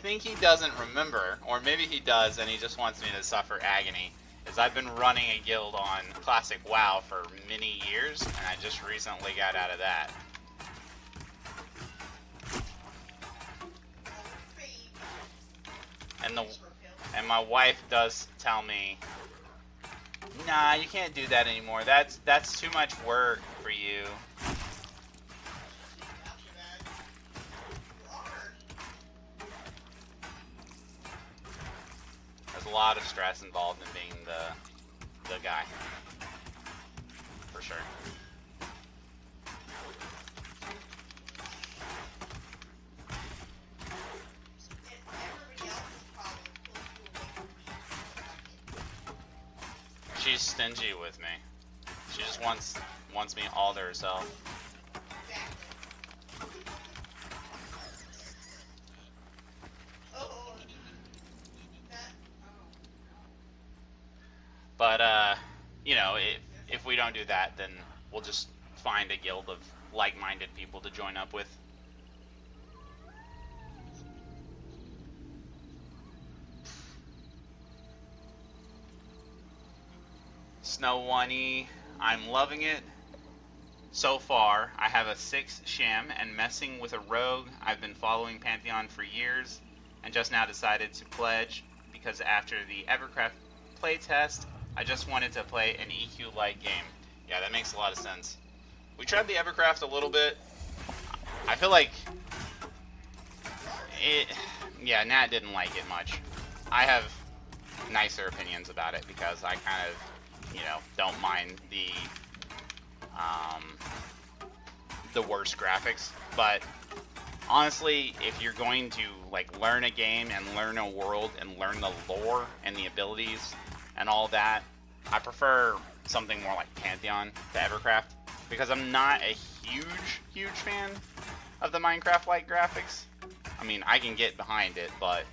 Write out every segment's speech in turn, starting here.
think he doesn't remember, or maybe he does and he just wants me to suffer agony, is I've been running a guild on Classic WoW for many years, and I just recently got out of that. And my wife does tell me, nah, you can't do that anymore. That's too much work for you. There's a lot of stress involved in being the guy, for sure. She's stingy with me. She just wants me all to herself. But you know, if we don't do that, then we'll just find a guild of like-minded people to join up with. Snow 1E, I'm loving it. So far, I have a 6 sham and messing with a rogue. I've been following Pantheon for years and just now decided to pledge because after the Evercraft playtest, I just wanted to play an EQ-like game. Yeah, that makes a lot of sense. We tried the Evercraft a little bit. I feel like yeah, Nat didn't like it much. I have nicer opinions about it because I kind of, you know, don't mind the worst graphics, but honestly, if you're going to like learn a game and learn a world and learn the lore and the abilities and all that, I prefer something more like Pantheon to Evercraft because I'm not a huge fan of the Minecraft-like graphics. I mean, I can get behind it, but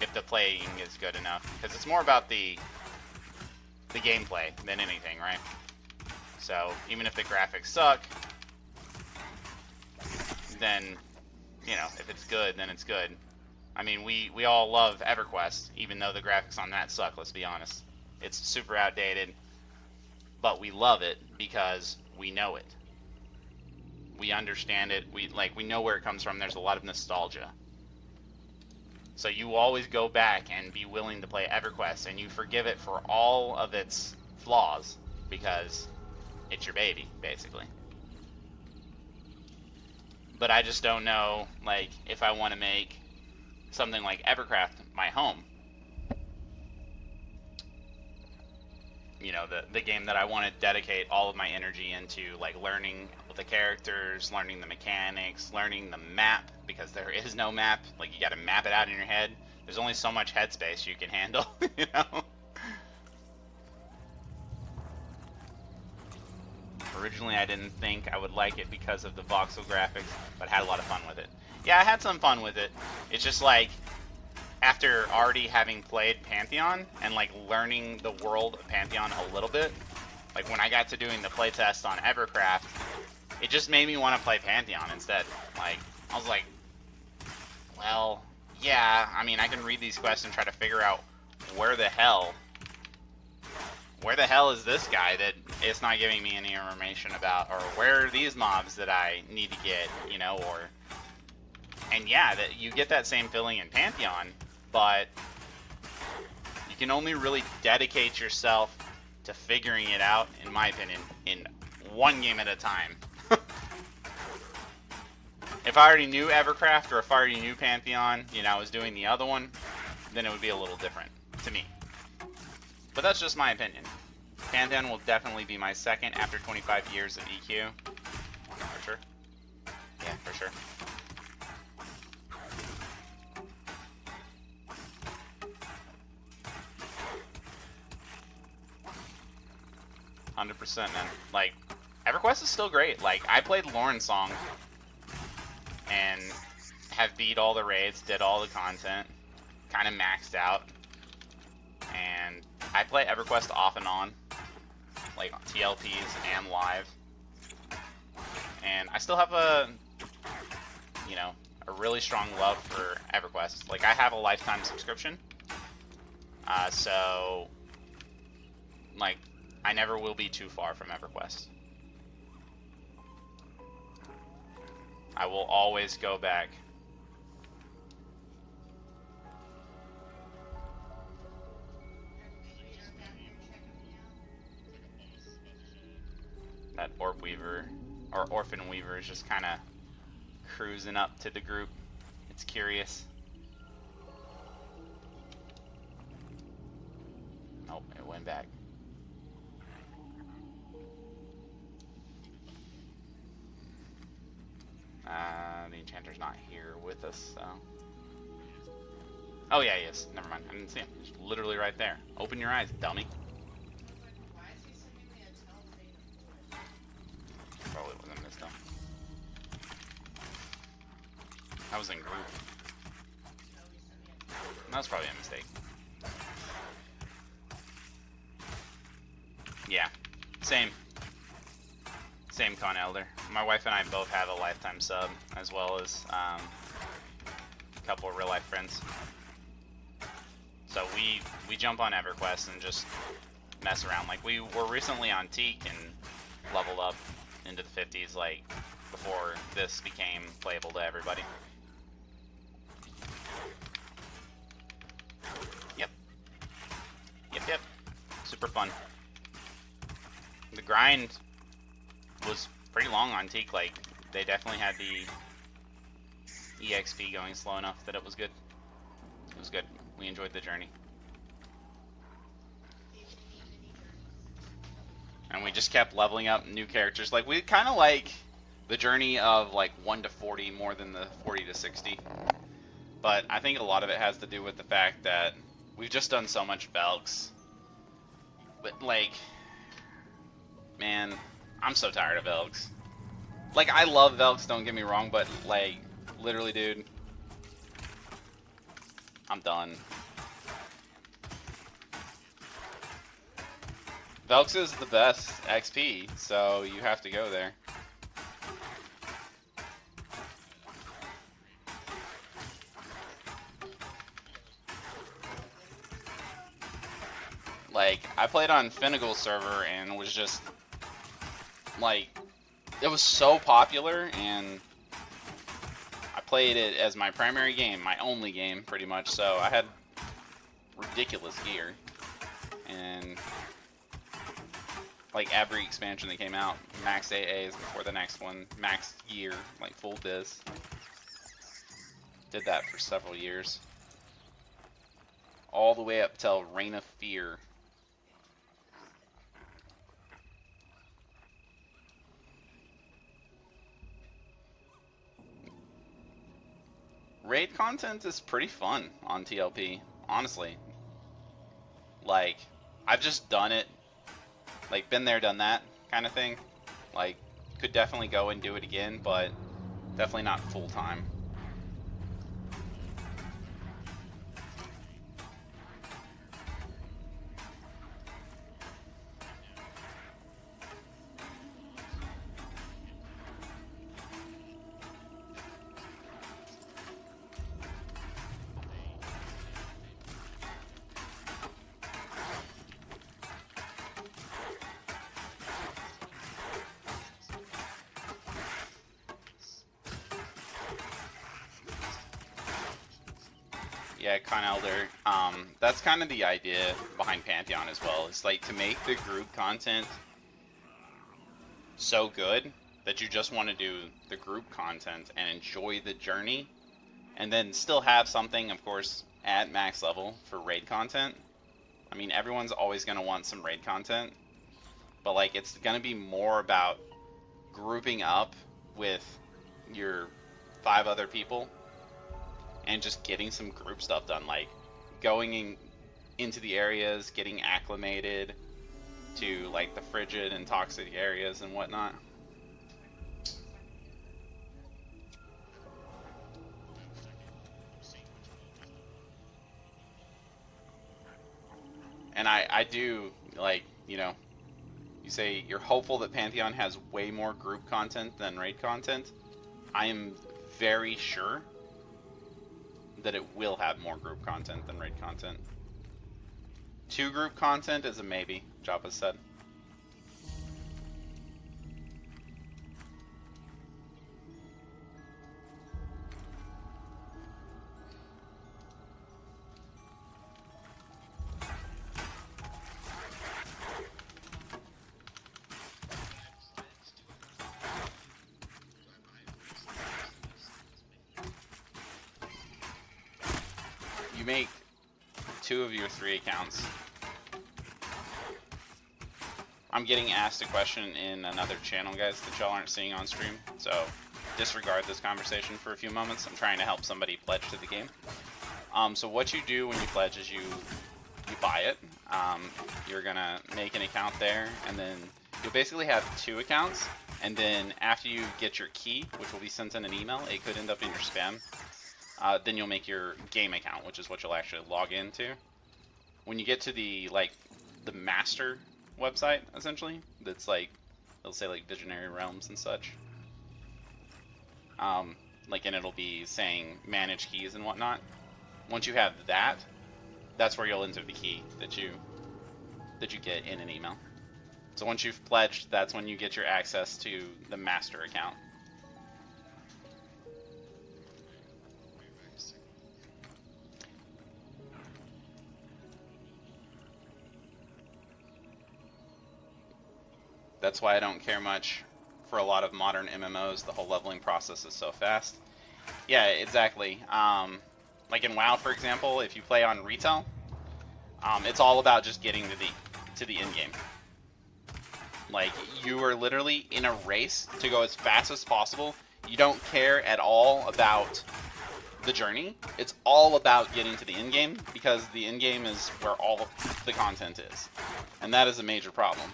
if the playing is good enough, because it's more about the gameplay than anything, right? So even if the graphics suck, then, you know, if it's good, then it's good. I mean, we all love EverQuest, even though the graphics on that suck, let's be honest. It's super outdated, but we love it because we know it. We understand it. We know where it comes from. There's a lot of nostalgia. So you always go back and be willing to play EverQuest, and you forgive it for all of its flaws because it's your baby, basically. But I just don't know, like, if I want to make something like Evercraft my home. You know, the game that I want to dedicate all of my energy into, like learning the characters, learning the mechanics, learning the map, because there is no map. Like, you got to map it out in your head. There's only so much headspace you can handle, you know? Originally, I didn't think I would like it because of the voxel graphics, but had a lot of fun with it. Yeah, I had some fun with it. It's just like, after already having played Pantheon and like learning the world of Pantheon a little bit, like when I got to doing the playtest on Evercraft, it just made me want to play Pantheon instead. Like, I was like, well, yeah, I mean, I can read these quests and try to figure out where the hell is this guy that it's not giving me any information about, or where are these mobs that I need to get, you know, or... And yeah, that you get that same feeling in Pantheon, but you can only really dedicate yourself to figuring it out, in my opinion, in one game at a time. If I already knew Evercraft, or if I already knew Pantheon, you know, I was doing the other one, then it would be a little different to me. But that's just my opinion. Pantheon will definitely be my second after 25 years of EQ. For sure. Yeah, for sure. 100%, man. Like, EverQuest is still great. Like, I played Lauren's Song and have beat all the raids, did all the content, kind of maxed out. And I play EverQuest off and on, like on TLPs and live. And I still have a, you know, a really strong love for EverQuest. Like, I have a lifetime subscription, so like I never will be too far from EverQuest. I will always go back. That Orb Weaver, or Orphan Weaver, is just kind of cruising up to the group. It's curious. Nope, it went back. The enchanter's not here with us, so. Oh yeah, he is. Never mind. I didn't see him. He's literally right there. Open your eyes, dummy. Probably wasn't missed though. I was in group. That was probably a mistake. Yeah, same Con Elder. My wife and I both have a lifetime sub, as well as a couple of real life friends. So we jump on EverQuest and just mess around. Like, we were recently on Teak and leveled up into the 50s, like before this became playable to everybody. Yep. Super fun. The grind was pretty long on Teak. Like, they definitely had the EXP going slow enough that it was good. It was good. We enjoyed the journey. And we just kept leveling up new characters. Like, we kind of like the journey of like 1 to 40 more than the 40 to 60. But I think a lot of it has to do with the fact that we've just done so much Velks. But like, man, I'm so tired of Velks. Like, I love Velks, don't get me wrong, but like, literally, dude, I'm done. Velks is the best XP, so you have to go there. Like, I played on Finnegal's server and was just, like, it was so popular, and I played it as my primary game, my only game, pretty much, so I had ridiculous gear. And, like, every expansion that came out, max AAs before the next one, max gear, like, full biz. Did that for several years. All the way up till Reign of Fear. Raid content is pretty fun on TLP, honestly. Like, I've just done it, like, been there, done that kind of thing. Like, could definitely go and do it again, but definitely not full time. Yeah, Con Elder. That's kind of the idea behind Pantheon as well. It's like to make the group content so good that you just want to do the group content and enjoy the journey, and then still have something, of course, at max level for raid content. I mean, everyone's always going to want some raid content, but like, it's going to be more about grouping up with your 5 other people and just getting some group stuff done, like going into the areas, getting acclimated to like the frigid and toxic areas and whatnot. And I do, like, you know, you say you're hopeful that Pantheon has way more group content than raid content. I am very sure that it will have more group content than raid content. 2 group content is a maybe, Joppa said. You make 2 of your 3 accounts. I'm getting asked a question in another channel, guys, that y'all aren't seeing on stream, so disregard this conversation for a few moments. I'm trying to help somebody pledge to the game. So what you do when you pledge is you buy it. You're gonna make an account there, and then you'll basically have 2 accounts, and then after you get your key, which will be sent in an email, it could end up in your spam. Then you'll make your game account, which is what you'll actually log into. When you get to the master website, essentially, that's like, it'll say like Visionary Realms and such. Like, and it'll be saying manage keys and whatnot. Once you have that, that's where you'll enter the key that you get in an email. So once you've pledged, that's when you get your access to the master account. That's why I don't care much for a lot of modern MMOs. The whole leveling process is so fast. Yeah, exactly. Like in WoW, for example, if you play on retail, it's all about just getting to the end game. Like, you are literally in a race to go as fast as possible. You don't care at all about the journey. It's all about getting to the end game, because the end game is where all of the content is, and that is a major problem.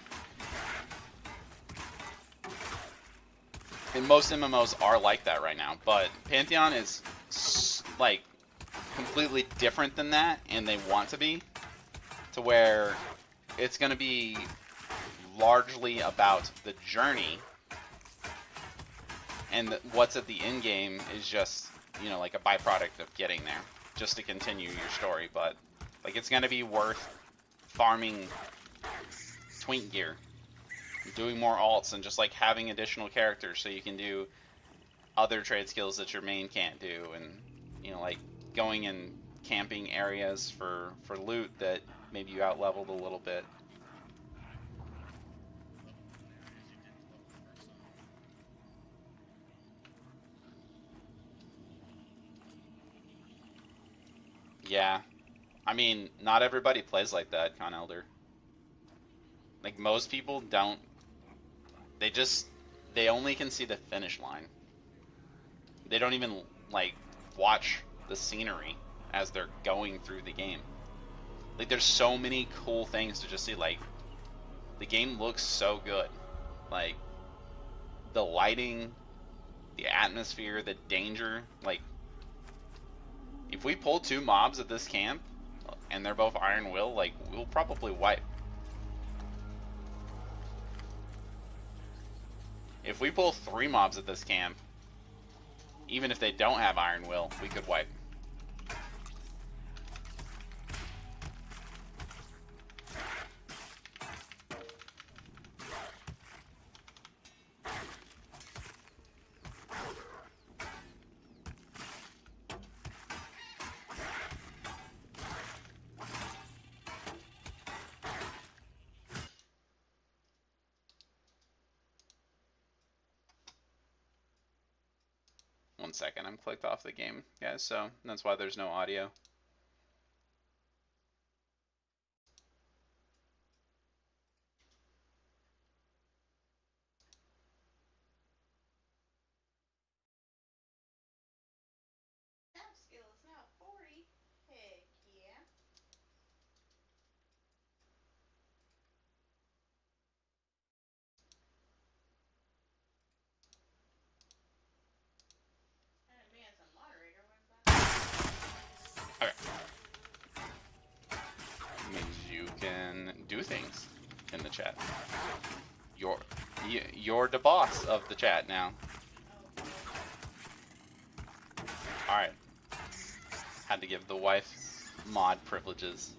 And most MMOs are like that right now, but Pantheon is like completely different than that, and they want to be, to where it's going to be largely about the journey, and what's at the end game is just, you know, like a byproduct of getting there, just to continue your story. But like, it's going to be worth farming twink gear, doing more alts, and just like having additional characters so you can do other trade skills that your main can't do, and, you know, like going and camping areas for loot that maybe you out leveled a little bit. Yeah, I mean, not everybody plays like that, Con Elder. Like, most people don't. They only can see the finish line. They don't even, like, watch the scenery as they're going through the game. Like, there's so many cool things to just see. Like, the game looks so good. Like, the lighting, the atmosphere, the danger. Like, if we pull 2 mobs at this camp, and they're both Iron Will, like, we'll probably wipe. If we pull 3 mobs at this camp, even if they don't have Iron Will, we could wipe. One second, I'm clicked off the game, guys, so that's why there's no audio. Skill is now 40. Heck yeah. And me as a moderator, what about? Okay. Means you can do things in the chat. You're the boss of the chat now. Alright. Had to give the wife mod privileges.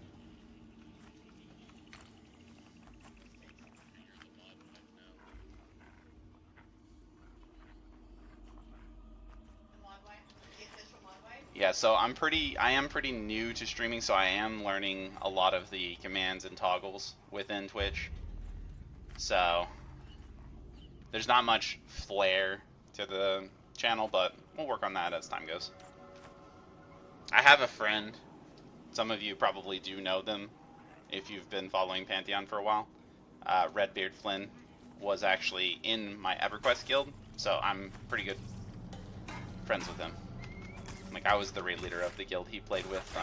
The mod wife? The official mod wife? Yeah, so I am pretty new to streaming, so I am learning a lot of the commands and toggles within Twitch. So there's not much flair to the channel, but we'll work on that as time goes. I have a friend, some of you probably do know them if you've been following Pantheon for a while. Redbeard Flynn was actually in my EverQuest guild, so I'm pretty good friends with him. Like, I was the raid leader of the guild he played with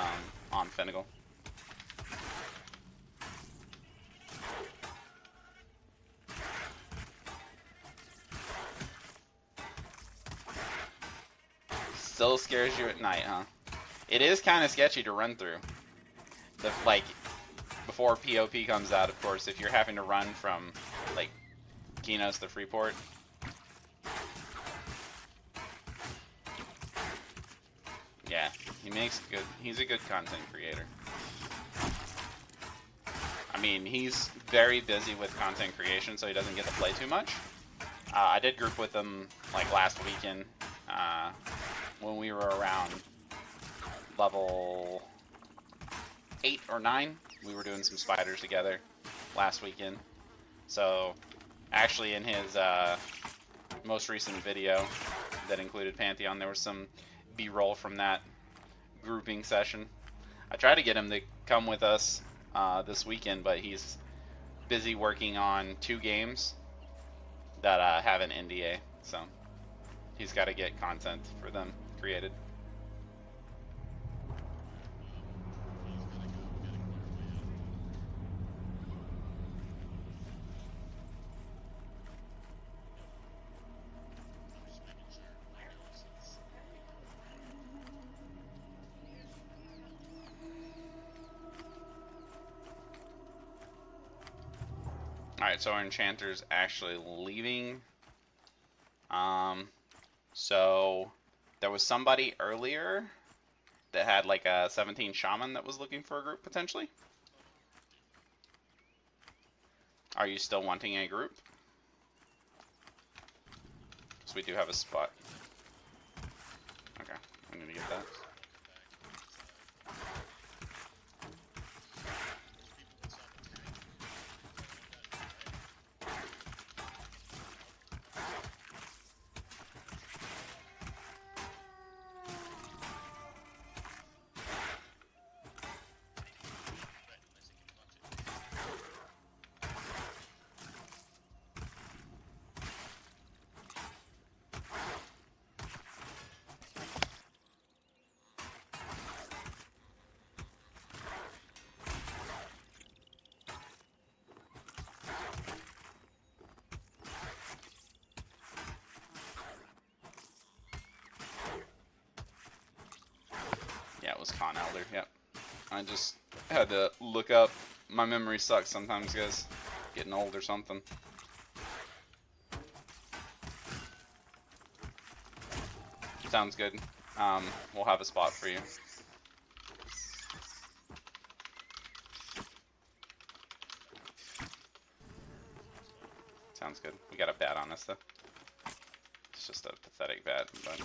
on Finnegal. Still scares you at night, huh? It is kind of sketchy to run through. Like, before POP comes out, of course, if you're having to run from, like, Kinos to Freeport. Yeah, he's a good content creator. I mean, he's very busy with content creation, so he doesn't get to play too much. I did group with him, like, last weekend, when we were around level 8 or 9. We were doing some spiders together last weekend. So, actually in his most recent video that included Pantheon, there was some B-roll from that grouping session. I tried to get him to come with us this weekend, but he's busy working on 2 games that have an NDA, so he's got to get content for them created. Alright, so our enchanter's actually leaving. So there was somebody earlier that had like a 17 shaman that was looking for a group potentially. Are you still wanting a group? Because we do have a spot. Okay, I need to get that. Yeah, it was Con Elder, yep. I just had to look up. My memory sucks sometimes, guys. Getting old or something. Sounds good. We'll have a spot for you. Sounds good. We got a bat on us, though. It's just a pathetic bat, but...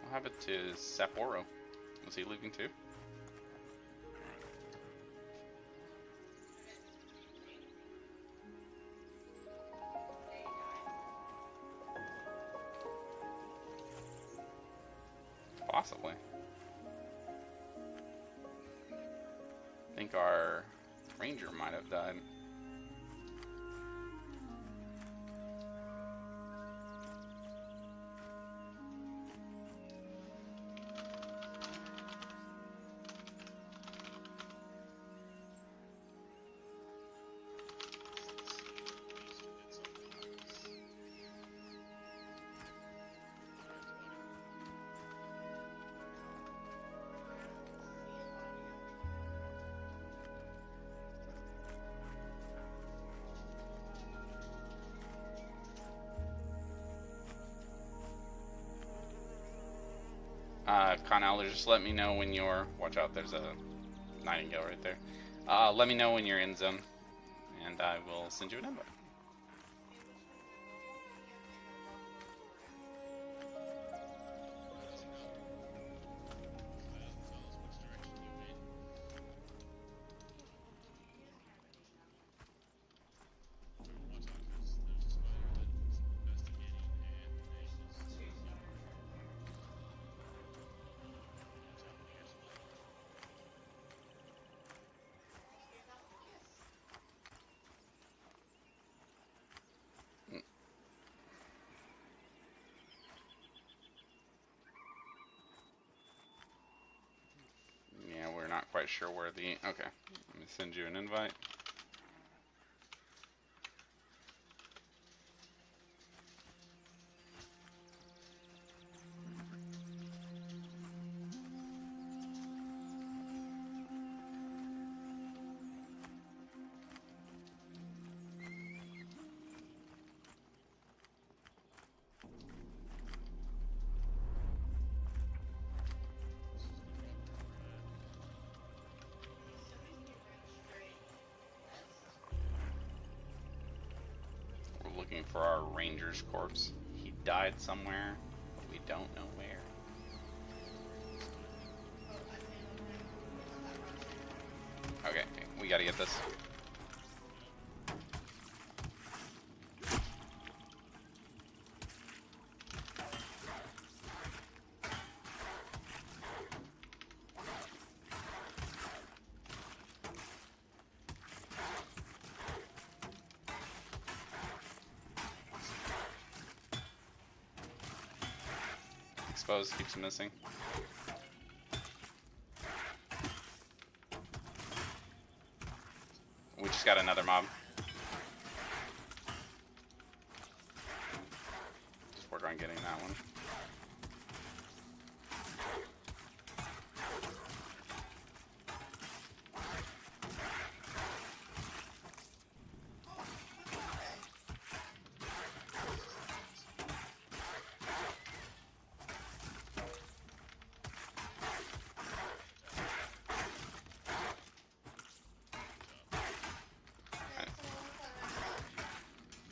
What happened to Sapporo? Was he leaving too? Possibly. I think our ranger might have died. Connell, just let me know when you're. Watch out, there's a nightingale right there. Let me know when you're in zone, and I will send you an invite. Yeah, we're not quite sure where the. Okay, let me send you an invite. We're looking for our ranger's corpse. He died somewhere, but we don't know where. Okay, we gotta get this. Exposed keeps missing. We just got another mob. Just work on getting that one.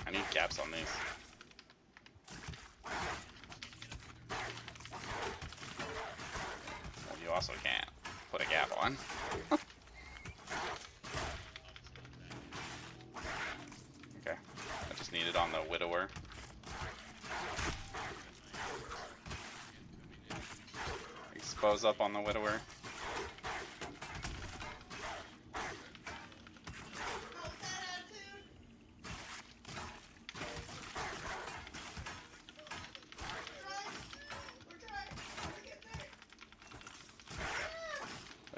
I need caps on these. Well, you also can't put a cap on. Okay, I just need it on the widower. Expose up on the widower.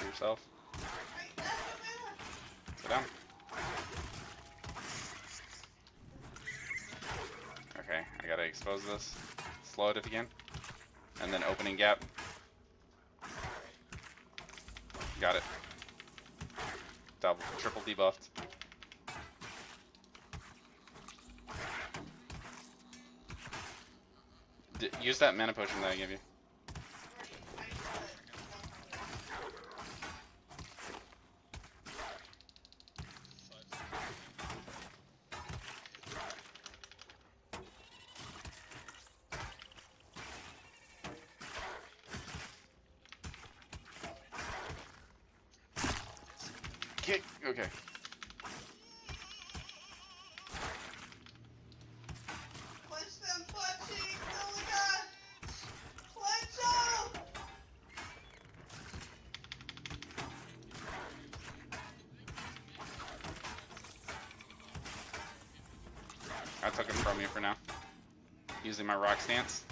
Yourself. Sit down. Okay, I gotta expose this. Slow it if you can. And then opening gap. Got it. Double, triple debuffed. Use that mana potion that I gave you. Kick. Okay. Punch them butt cheeks! Oh my god! Punch them! I took him from you for now. Using my rock stance.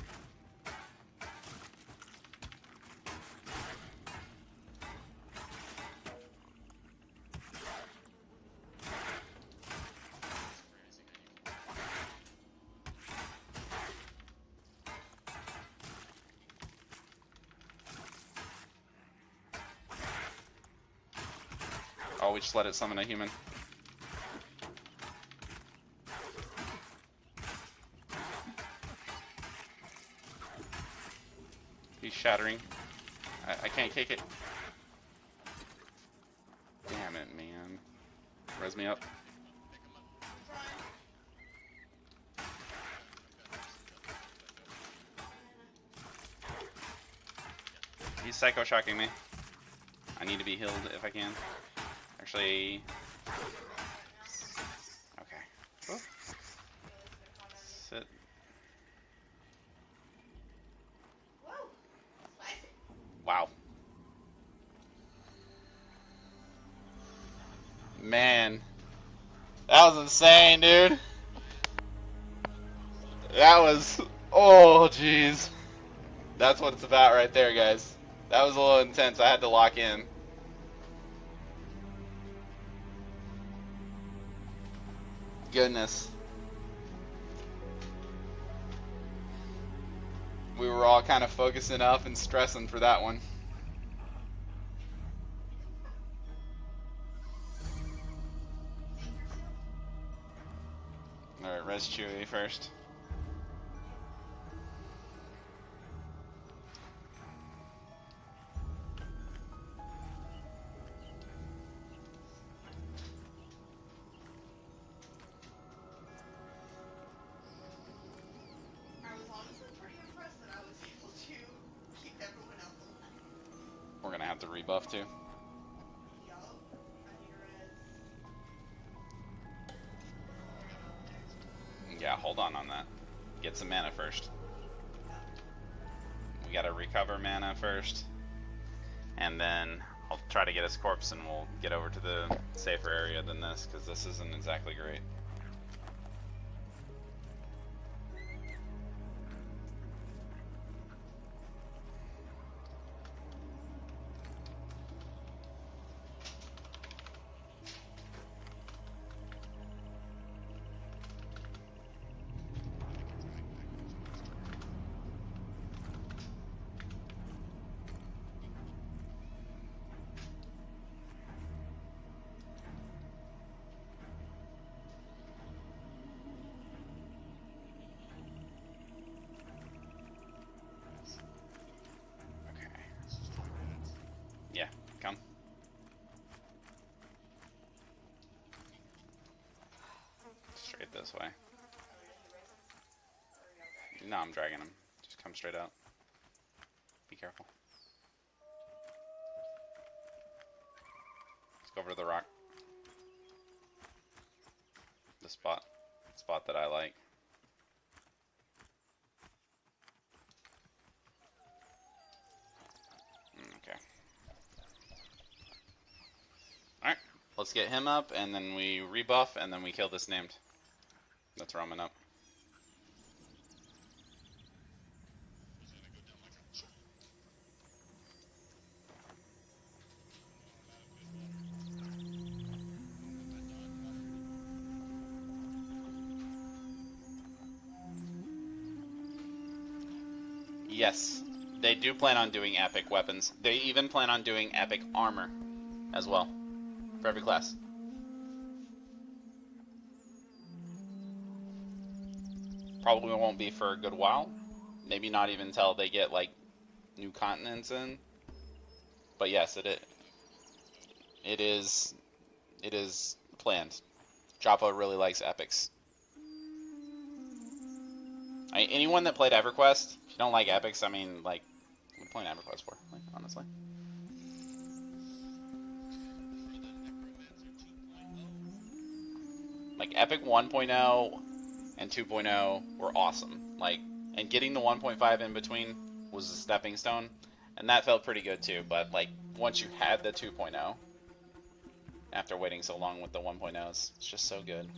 Oh, we just let it summon a human. He's shattering. I can't kick it. Damn it, man. Res me up. He's psycho shocking me. I need to be healed if I can. Actually. Okay. Whoop. Sit. Wow. Man. That was insane, dude. That was. Oh, jeez. That's what it's about right there, guys. That was a little intense. I had to lock in. Goodness. We were all kind of focusing up and stressing for that one. Alright, res Chewy first. We're gonna have to rebuff too. Yeah, hold on that. Get some mana first. We gotta recover mana first. And then I'll try to get his corpse and we'll get over to the safer area than this, because this isn't exactly great. Yeah, come. Straight this way. No, I'm dragging him. Just come straight out. Be careful. Let's go over to the rock. The spot that I like. Okay. Alright, let's get him up, and then we rebuff, and then we kill this named. That's roaming up. Yes, they do plan on doing epic weapons. They even plan on doing epic armor as well for every class. Probably won't be for a good while. Maybe not even until they get like new continents in. But yes, it is planned. Joppa really likes epics. Anyone that played EverQuest, if you don't like epics, I mean, like, what are you playing EverQuest for? Like, honestly. Like, Epic 1.0 and 2.0 were awesome. Like, and getting the 1.5 in between was a stepping stone, and that felt pretty good too. But like, once you had the 2.0, after waiting so long with the 1.0, it's just so good.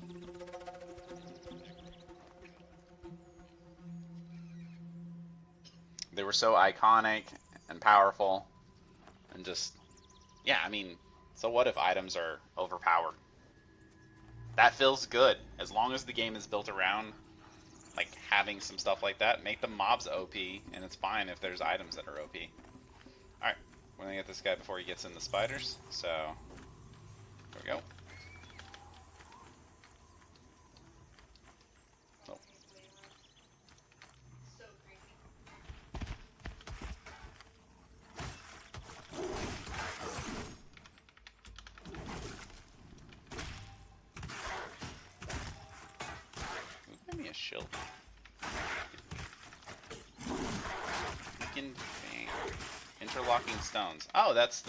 They were so iconic and powerful, and just, yeah, I mean, so what if items are overpowered? That feels good, as long as the game is built around, like, having some stuff like that. Make the mobs OP, and it's fine if there's items that are OP. Alright, we're gonna get this guy before he gets in the spiders, so, there we go. a shield. Weakened vein. Interlocking stones. Oh, that's the